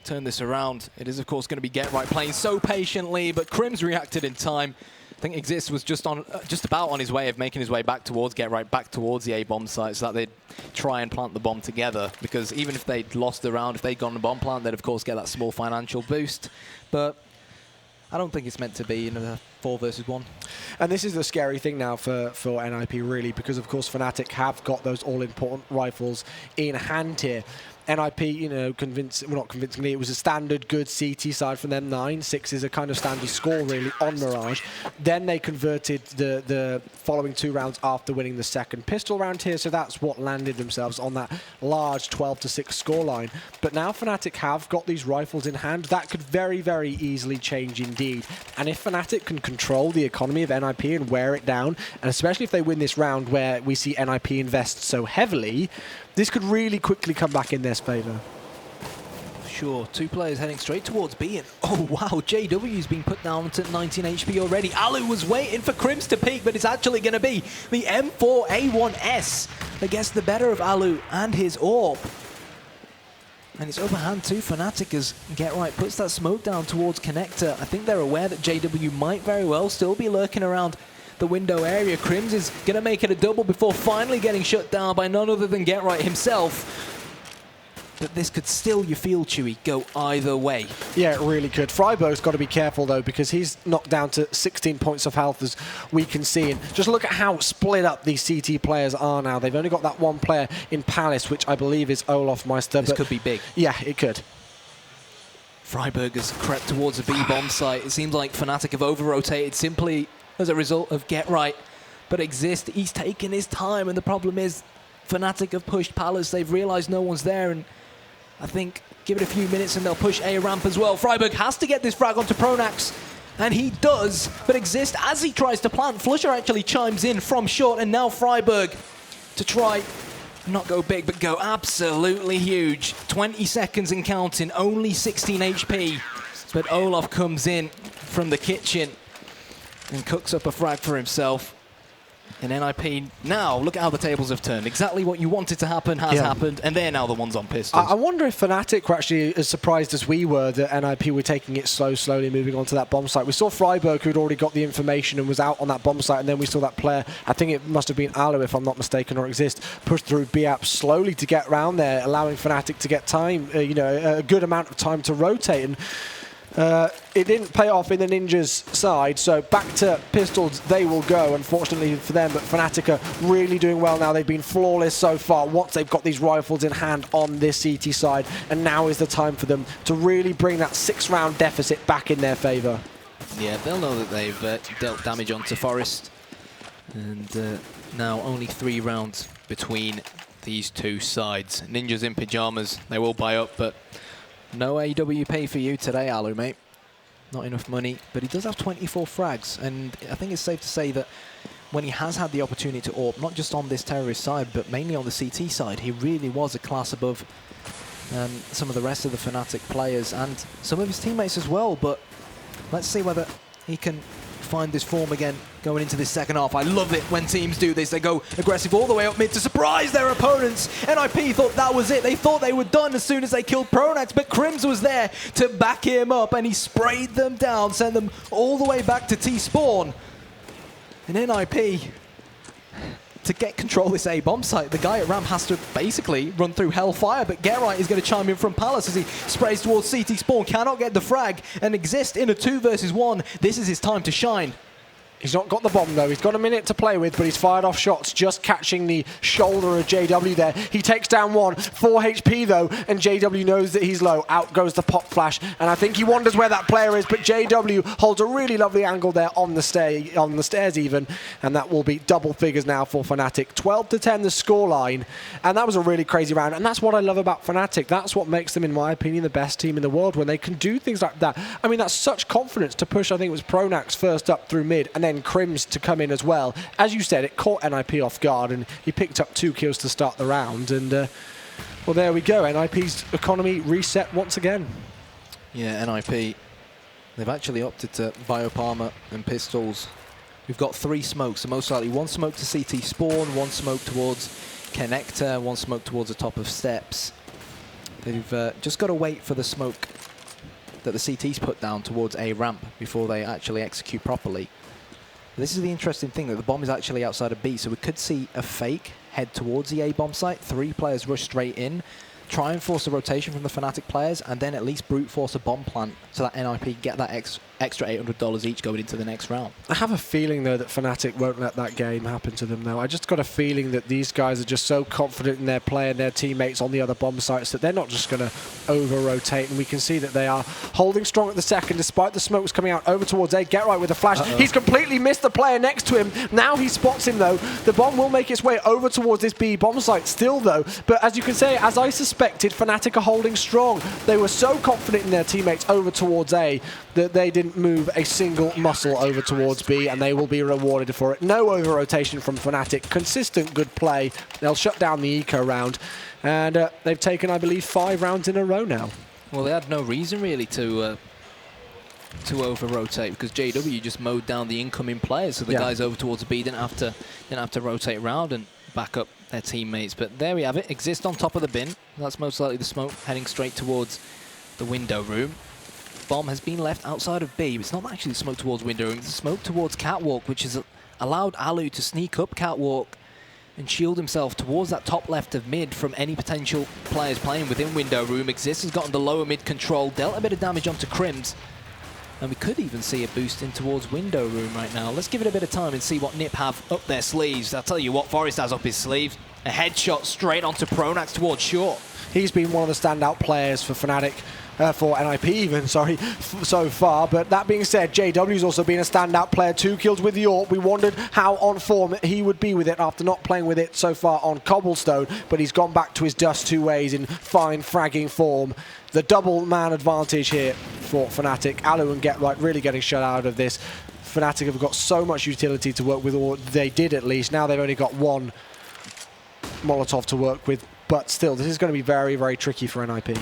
turn this around, it is of course going to be Get Right playing so patiently, but Crim's reacted in time. I think Exist was just about on his way of making his way back towards Get Right, back towards the A bomb site, so that they'd try and plant the bomb together. Because even if they'd lost the round, if they'd gone the bomb plant, they'd of course get that small financial boost. But I don't think it's meant to be in a 4 versus 1. And this is the scary thing now for NiP, really, because of course Fnatic have got those all-important rifles in hand here. NiP, you know, not convincingly, it was a standard good CT side from them, 9-6 is a kind of standard score really on Mirage. Then they converted the following 2 rounds after winning the second pistol round here, so that's what landed themselves on that large 12-6 scoreline. But now Fnatic have got these rifles in hand. That could very, very easily change indeed. And if Fnatic can control the economy of NiP and wear it down, and especially if they win this round where we see NiP invest so heavily, this could really quickly come back in their favour. Sure, 2 players heading straight towards B, and oh wow, JW's been put down to 19 HP already. Alu was waiting for Crims to peak, but it's actually going to be the M4A1S that gets the better of Alu and his AWP. And it's overhand to Fnatic as GetRight puts that smoke down towards Connector. I think they're aware that JW might very well still be lurking around the window area. Crims is going to make it a double before finally getting shut down by none other than GetRight himself. But this could still, you feel, Chewy, go either way. Yeah, it really could. Freiburg's got to be careful, though, because he's knocked down to 16 points of health, as we can see. And just look at how split up these CT players are now. They've only got that one player in Palace, which I believe is Olaf Meister. This could be big. Yeah, it could. Freiburg has crept towards a B-bomb site. It seems like Fnatic have over-rotated simply as a result of GetRight. But Exist, he's taken his time, and the problem is Fnatic have pushed Palace. They've realised no one's there, and I think give it a few minutes and they'll push A ramp as well. Freiburg has to get this frag onto Pronax, and he does, but Exist, as he tries to plant, Flusher actually chimes in from short, and now Freiburg to try not go big, but go absolutely huge. 20 seconds and counting, only 16 HP, but Olaf comes in from the kitchen and cooks up a frag for himself. And NiP, now, look at how the tables have turned. Exactly what you wanted to happen has happened, and they're now the ones on pistols. I wonder if Fnatic were actually as surprised as we were that NiP were taking it slowly moving on to that bomb site. We saw Freiburg, who'd already got the information and was out on that bomb site, and then we saw that player, I think it must have been Alu, if I'm not mistaken, or Exist, pushed through B-App slowly to get around there, allowing Fnatic to get time, you know, a good amount of time to rotate. And it didn't pay off in the Ninjas side, so back to pistols they will go, unfortunately for them, but Fnatic are really doing well now. They've been flawless so far once they've got these rifles in hand on this CT side, and now is the time for them to really bring that 6-round deficit back in their favour. Yeah, they'll know that they've dealt damage onto Forest, and now only 3 rounds between these 2 sides. Ninjas in pyjamas, they will buy up, but no AW pay for you today, Alu, mate. Not enough money, but he does have 24 frags, and I think it's safe to say that when he has had the opportunity to AWP, not just on this terrorist side, but mainly on the CT side, he really was a class above some of the rest of the Fnatic players and some of his teammates as well. But let's see whether he can find this form again going into this second half. I love it when teams do this. They go aggressive all the way up mid to surprise their opponents. NiP thought that was it. They thought they were done as soon as they killed Pronax, but Crims was there to back him up, and he sprayed them down, sent them all the way back to T-spawn. And NiP, to get control of this A-bomb site, the guy at ramp has to basically run through Hellfire, but GetRight is going to chime in from Palace as he sprays towards CT spawn, cannot get the frag, and Exist in a 2 versus 1. This is his time to shine. He's not got the bomb, though. He's got a minute to play with, but he's fired off shots, just catching the shoulder of JW there. He takes down 1, 4 HP, though, and JW knows that he's low. Out goes the pop flash, and I think he wonders where that player is, but JW holds a really lovely angle there on the stairs even, and that will be double figures now for Fnatic. 12-10 the scoreline, and that was a really crazy round, and that's what I love about Fnatic. That's what makes them, in my opinion, the best team in the world, when they can do things like that. I mean, that's such confidence to push. I think it was Pronax first up through mid, and then Crims to come in as well. As you said, it caught NiP off guard, and he picked up 2 kills to start the round. And well, there we go. NiP's economy reset once again. Yeah, NiP, they've actually opted to Biopalmer and pistols. We've got 3 smokes, so most likely 1 smoke to CT spawn, 1 smoke towards Connector, 1 smoke towards the top of steps. They've just got to wait for the smoke that the CT's put down towards A ramp before they actually execute properly. This is the interesting thing, that the bomb is actually outside of B, so we could see a fake head towards the A bomb site, 3 players rush straight in, try and force a rotation from the Fnatic players, and then at least brute force a bomb plant so that NiP get that extra $800 each going into the next round. I have a feeling, though, that Fnatic won't let that game happen to them, though. I just got a feeling that these guys are just so confident in their play and their teammates on the other bomb sites that they're not just going to over-rotate, and we can see that they are holding strong at the second, despite the smokes coming out over towards A. Get right with the flash. He's completely missed the player next to him. Now he spots him, though. The bomb will make its way over towards this B bomb site still, though. But as you can say, as I suspected, Fnatic are holding strong. They were so confident in their teammates over towards A that they didn't move a single muscle over towards B, and they will be rewarded for it. No over-rotation from Fnatic. Consistent good play. They'll shut down the eco round, and they've taken, I believe, 5 rounds in a row now. Well, they had no reason really to over-rotate, because JW just mowed down the incoming players, so the guys over towards B didn't have to rotate around and back up their teammates. But there we have it. Exist on top of the bin. That's most likely the smoke heading straight towards the window room. Bomb has been left outside of B. It's not actually smoke towards window room. It's smoke towards Catwalk, which has allowed Alu to sneak up Catwalk and shield himself towards that top left of mid from any potential players playing within window room. Exist has gotten the lower mid control, dealt a bit of damage onto Crims, and we could even see a boost in towards window room right now. Let's give it a bit of time and see what NiP have up their sleeves. I'll tell you what Forest has up his sleeve. A headshot straight onto Pronax towards short. He's been one of the standout players for Fnatic, for NiP even, sorry, so far. But that being said, JW's also been a standout player. 2 kills with the AWP. We wondered how on form he would be with it after not playing with it so far on Cobblestone, but he's gone back to his Dust 2 ways in fine fragging form. The double man advantage here for Fnatic. Alu and Get Right really getting shut out of this. Fnatic have got so much utility to work with, or they did at least. Now they've only got 1 Molotov to work with. But still, this is going to be very, very tricky for NiP.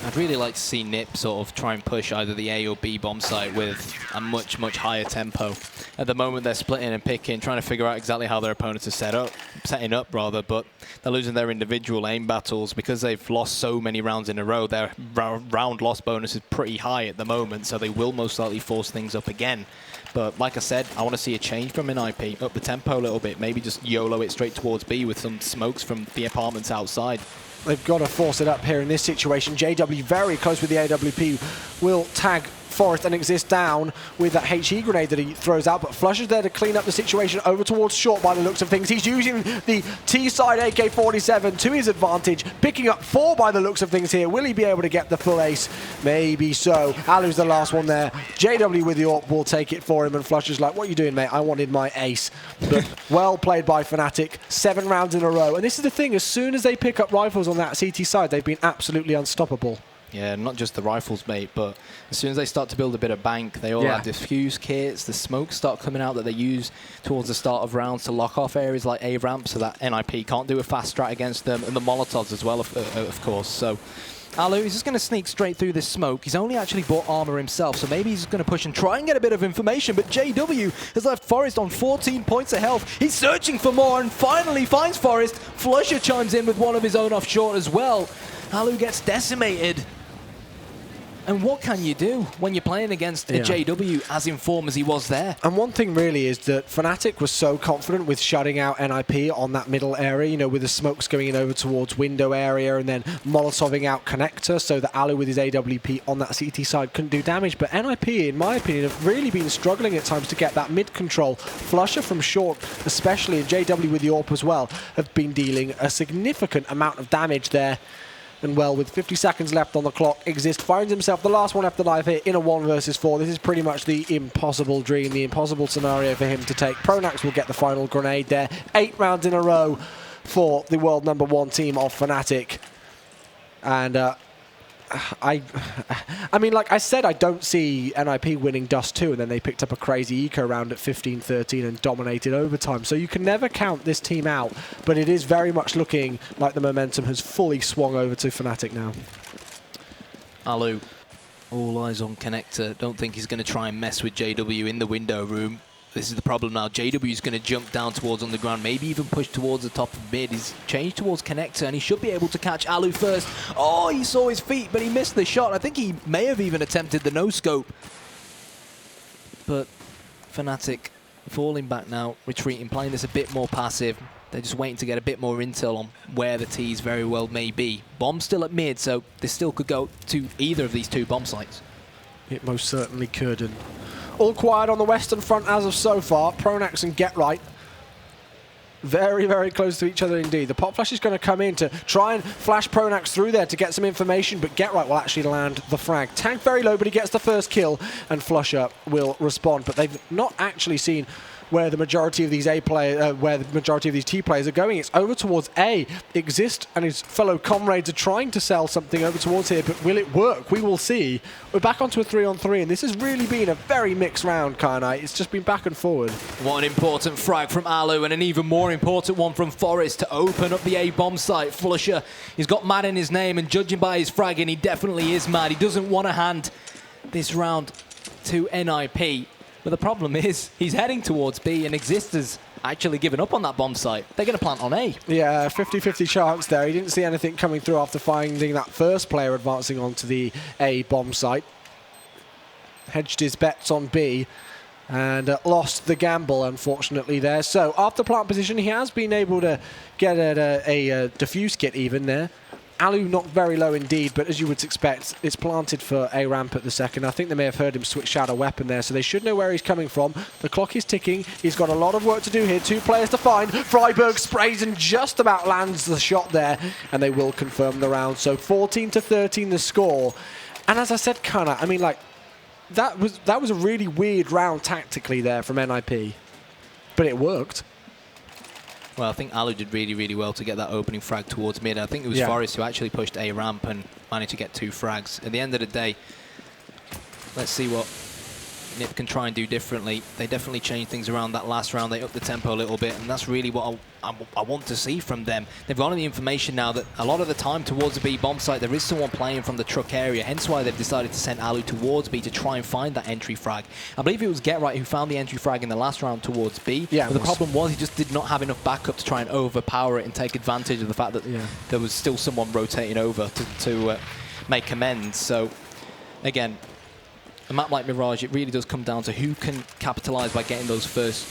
I'd really like to see NiP sort of try and push either the A or B bomb site with a much, much higher tempo. At the moment, they're splitting and picking, trying to figure out exactly how their opponents are setting up, but they're losing their individual aim battles because they've lost so many rounds in a row. Their round loss bonus is pretty high at the moment, so they will most likely force things up again. But like I said, I want to see a change from NiP, up the tempo a little bit, maybe just YOLO it straight towards B with some smokes from the apartments outside. They've got to force it up here in this situation. JW very close with the AWP, will tag Forest and Exist down with that HE grenade that he throws out, but Flush is there to clean up the situation over towards short by the looks of things. He's using the T-side AK-47 to his advantage, picking up 4 by the looks of things here. Will he be able to get the full ace? Maybe so. Alu's the last one there. JW with the AWP will take it for him, and Flush is like, what are you doing, mate? I wanted my ace. But well played by Fnatic. 7 rounds in a row. And this is the thing, as soon as they pick up rifles on that CT side, they've been absolutely unstoppable. Yeah, not just the rifles, mate, but as soon as they start to build a bit of bank, they all have diffuse kits, the smokes start coming out that they use towards the start of rounds to lock off areas like A-ramp so that NiP can't do a fast strat against them, and the Molotovs as well, of course. So Alu is just going to sneak straight through this smoke. He's only actually bought armor himself, so maybe he's going to push and try and get a bit of information, but JW has left Forest on 14 points of health. He's searching for more and finally finds Forest. Flusher chimes in with one of his own off short as well. Alu gets decimated. And what can you do when you're playing against a JW as in form as he was there? And one thing really is that Fnatic was so confident with shutting out NiP on that middle area, you know, with the smokes going in over towards window area and then Molotoving out connector so that Alu with his AWP on that CT side couldn't do damage. But NiP, in my opinion, have really been struggling at times to get that mid control. Flusher from short, especially, and JW with the AWP as well, have been dealing a significant amount of damage there. And well, with 50 seconds left on the clock, Exist finds himself the last one left alive here in a 1 versus 4. This is pretty much the impossible dream, the impossible scenario for him to take. Pronax will get the final grenade there. 8 rounds in a row for the world #1 team of Fnatic. And I mean, like I said, I don't see NiP winning Dust 2, and then they picked up a crazy eco round at 15-13 and dominated overtime. So you can never count this team out, but it is very much looking like the momentum has fully swung over to Fnatic now. Alu, all eyes on connector. Don't think he's going to try and mess with JW in the window room. This is the problem now. JW is going to jump down towards underground, maybe even push towards the top of mid. He's changed towards connector, and he should be able to catch Alu first. Oh, he saw his feet, but he missed the shot. I think he may have even attempted the no-scope. But Fnatic falling back now, retreating, playing this a bit more passive. They're just waiting to get a bit more intel on where the T's very well may be. Bomb's still at mid, so this still could go to either of these 2 bomb sites. It most certainly could, and All quiet on the western front as of so far. Pronax and Get Right very, very close to each other indeed. The pop flash is going to come in to try and flash Pronax through there to get some information, but Get Right will actually land the frag. Tank very low, but he gets the first kill, and Flusher will respond. But they've not actually seen where the majority of these T players are going. It's over towards A. Exist and his fellow comrades are trying to sell something over towards here, but will it work? We will see. We're back onto a 3-on-3, and this has really been a very mixed round, Karnite. It's just been back and forward. What an important frag from Alu, and an even more important one from Forest to open up the A bomb site. Flusher, he's got mad in his name, and judging by his fragging, he definitely is mad. He doesn't want to hand this round to NiP. But the problem is, he's heading towards B, and Exist has actually given up on that bomb site. They're going to plant on A. Yeah, 50-50 chance there. He didn't see anything coming through after finding that first player advancing onto the A bomb site. Hedged his bets on B and lost the gamble, unfortunately, there. So after plant position, he has been able to get a defuse kit even there. Alu knocked very low indeed, but as you would expect, it's planted for a ramp at the second. I think they may have heard him switch out a weapon there, so they should know where he's coming from. The clock is ticking. He's got a lot of work to do here. 2 players to find. Freiburg sprays and just about lands the shot there, and they will confirm the round. So 14-13 the score. And as I said, Kana, I mean, like, that was a really weird round tactically there from NiP, but it worked. Well, I think Alu did really, really well to get that opening frag towards mid. I think it was Forest who actually pushed A ramp and managed to get 2 frags. At the end of the day, let's see what NiP can try and do differently. They definitely changed things around that last round. They upped the tempo a little bit, and that's really what I want to see from them. They've got the information now that a lot of the time towards the B bomb site, there is someone playing from the truck area, hence why they've decided to send Alu towards B to try and find that entry frag. I believe it was Get Right who found the entry frag in the last round towards B, but the problem was he just did not have enough backup to try and overpower it and take advantage of the fact that there was still someone rotating over to make amends. So, again, a map like Mirage, it really does come down to who can capitalize by getting those first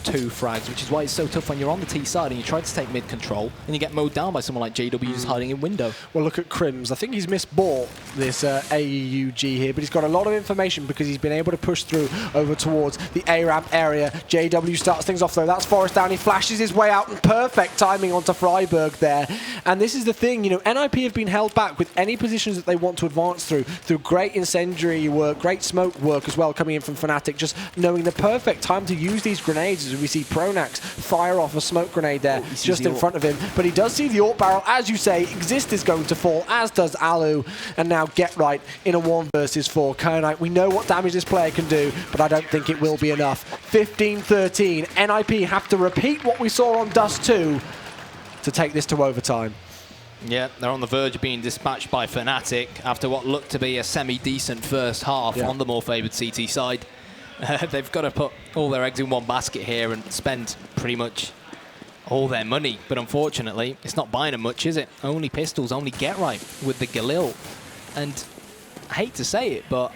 2 frags, which is why it's so tough when you're on the T side and you try to take mid control and you get mowed down by someone like JW just hiding in window. Well, look at Crims. I think he's misbought this AUG here, but he's got a lot of information because he's been able to push through over towards the A ramp area. JW starts things off though. That's Forest down. He flashes his way out and perfect timing onto Freiburg there. And this is the thing, you know, NiP have been held back with any positions that they want to advance through great incendiary work, great smoke work as well coming in from Fnatic, just knowing the perfect time to use these grenades. As we see Pronax fire off a smoke grenade there just in front of him. But he does see the AWP barrel. As you say, Exist is going to fall, as does Alu. And now Get Right in a 1 versus 4. Karnite, we know what damage this player can do, but I don't think it will be enough. 15-13. NiP have to repeat what we saw on Dust 2 to take this to overtime. Yeah, they're on the verge of being dispatched by Fnatic after what looked to be a semi-decent first half on the more favoured CT side. They've got to put all their eggs in one basket here and spend pretty much all their money. But unfortunately, it's not buying them much, is it? Only pistols, only Get Right with the Galil. And I hate to say it, but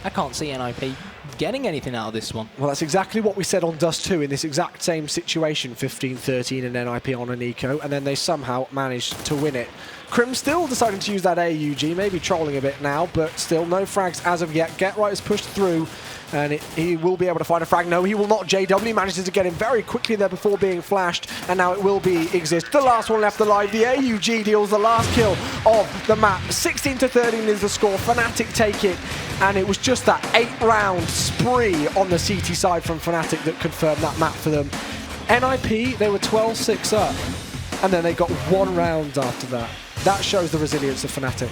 I can't see NiP getting anything out of this one. Well, that's exactly what we said on Dust 2 in this exact same situation, 15-13 and NiP on an eco, and then they somehow managed to win it. Crim still deciding to use that AUG, maybe trolling a bit now, but still no frags as of yet. Get Right is pushed through, and he will be able to find a frag. No, he will not. JW manages to get him very quickly there before being flashed, and now it will be Exist. The last one left alive. The AUG deals the last kill of the map. 16-13 is the score. Fnatic take it, and it was just that 8-round spree on the CT side from Fnatic that confirmed that map for them. NiP, they were 12-6 up, and then they got 1 round after that. That shows the resilience of Fnatic.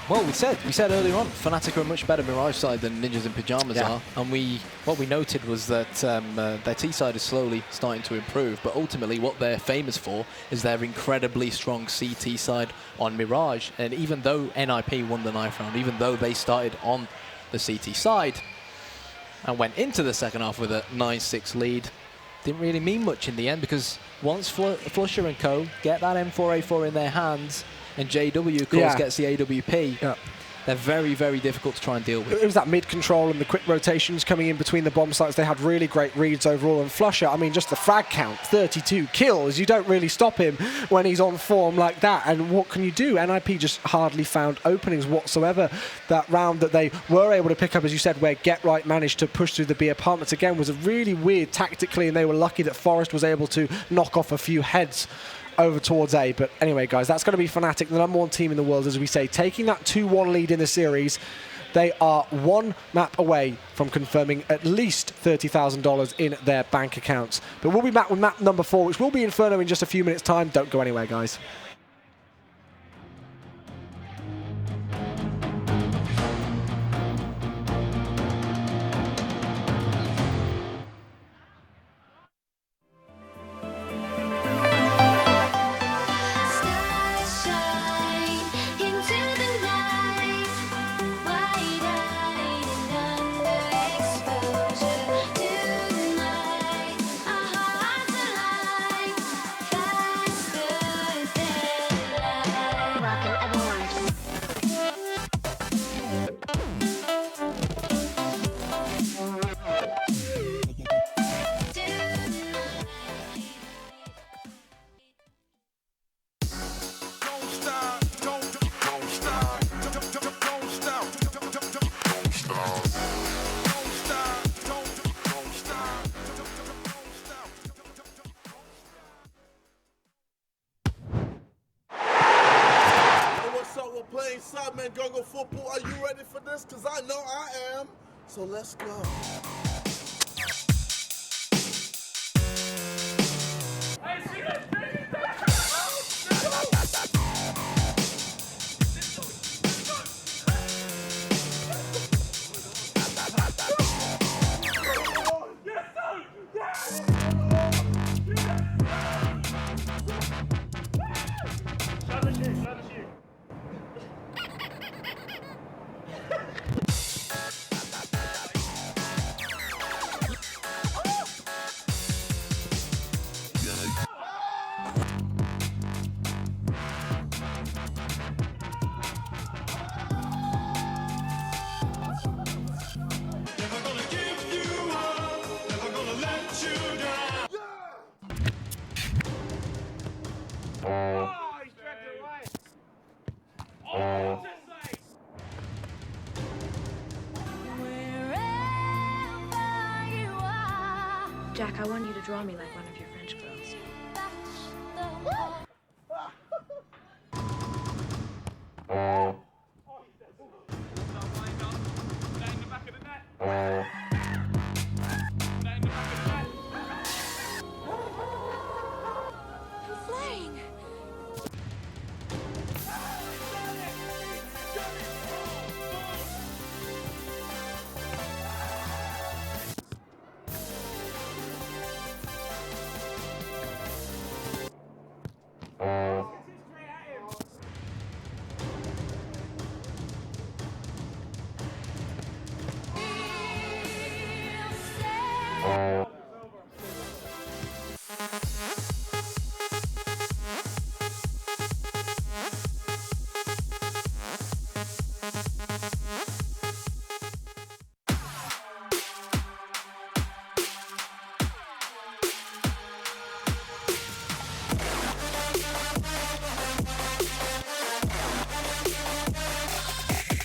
Well, we said earlier on, Fnatic are a much better Mirage side than Ninjas in Pyjamas are, and what we noted was that their T side is slowly starting to improve, but ultimately what they're famous for is their incredibly strong CT side on Mirage. And even though NiP won the 9th round, even though they started on the CT side and went into the second half with a 9-6 lead, didn't really mean much in the end, because once Flusher and co get that M4A4 in their hands, and JW, of course, gets the AWP, They're very, very difficult to try and deal with. It was that mid-control and the quick rotations coming in between the bomb sites. They had really great reads overall. And Flusher, I mean, just the frag count, 32 kills. You don't really stop him when he's on form like that. And what can you do? NiP just hardly found openings whatsoever. That round that they were able to pick up, as you said, where Get Right managed to push through the B apartments again, was a really weird tactically, and they were lucky that Forest was able to knock off a few heads over towards A. But anyway, guys, that's going to be Fnatic, the #1 team in the world, as we say, taking that 2-1 lead in the series. They are one map away from confirming at least $30,000 in their bank accounts. But we'll be back with map number 4, which will be Inferno in just a few minutes' time. Don't go anywhere, guys. Sideman Gungo football. Are you ready for this? Because I know I am. So let's go. Jack, I want you to draw me like one of your French girls. I'm flying.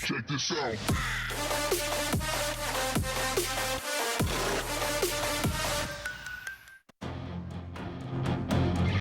Check this out.